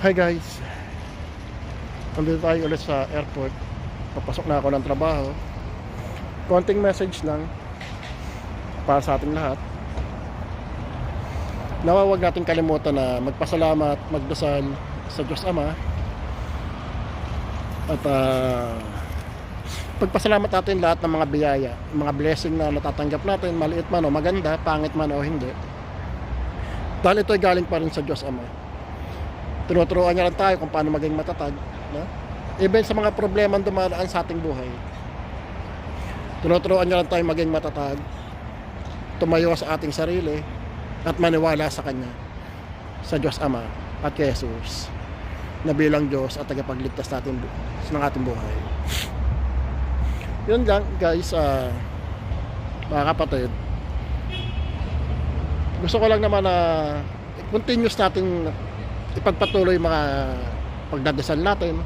Hi guys, nandito tayo ulit sa airport. Papasok na ako ng trabaho. Konting message lang para sa ating lahat. Huwag natin kalimutan na magpasalamat, magdasal sa Diyos Ama. At pagpasalamat natin lahat ng mga biyaya, mga blessing na natatanggap natin, maliit man o maganda, pangit man o hindi. Dahil ito ay galing pa rin sa Diyos Ama. Tinuturuan niya lang tayo kung paano maging matatag, no? Even sa mga problema ang dumaraan sa ating buhay, tinuturuan niya lang tayo maging matatag, tumayo sa ating sarili at maniwala sa Kanya, sa Diyos Ama at kay Jesus na bilang Diyos at tagapagligtas natin ng ating buhay. Yun lang guys, mga kapatid, gusto ko lang naman na continuous natin ipagpatuloy mga pagdadasal natin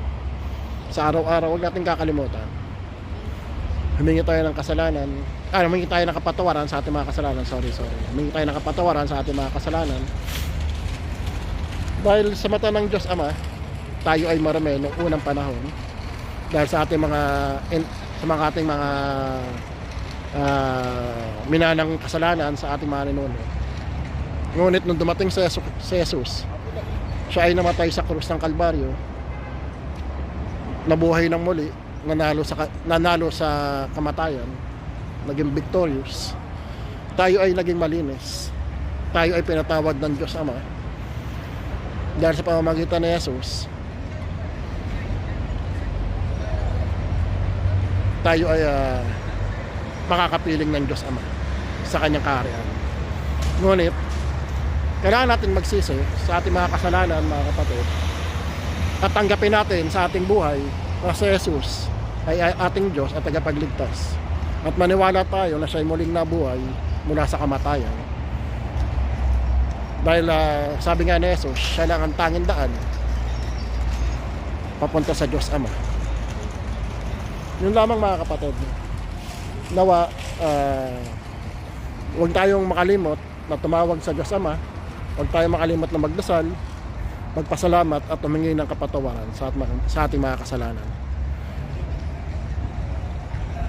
sa araw-araw. Huwag natin kakalimutan, humingi tayo ng kasalanan, humingi tayo ng kapatawaran sa ating mga kasalanan. Humingi tayo ng kapatawaran sa ating mga kasalanan, dahil sa mata ng Diyos Ama tayo ay marami noong unang panahon dahil sa ating ating mga minanang kasalanan sa ating mga ninuno. Ngunit nung dumating si Jesus, siya ay namatay sa krus ng Kalbaryo, nabuhay ng muli, nanalo sa kamatayan, naging victorious. Tayo ay naging malinis, tayo ay pinatawad ng Diyos Ama dahil sa pamamagitan ni Jesus. Tayo ay makakapiling ng Diyos Ama sa Kanyang kaharian. Ngunit kailangan natin magsisi sa ating mga kasalanan, mga kapatid, at tanggapin natin sa ating buhay na si Jesus ay ating Diyos at tagapagligtas, at maniwala tayo na siya ay muling nabuhay mula sa kamatayan. Dahil sabi nga ni Jesus, siya lang ang tanging daan papunta sa Diyos Ama. Yun lamang, mga kapatid. Nawa huwag tayong makalimot na tumawag sa Diyos Ama. Huwag tayo makalimot na magdasal, magpasalamat at humingi ng kapatawaran sa ating mga kasalanan.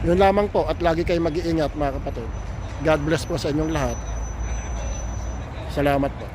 Yun lamang po, at lagi kayong mag-iingat, mga kapatid. God bless po sa inyong lahat. Salamat po.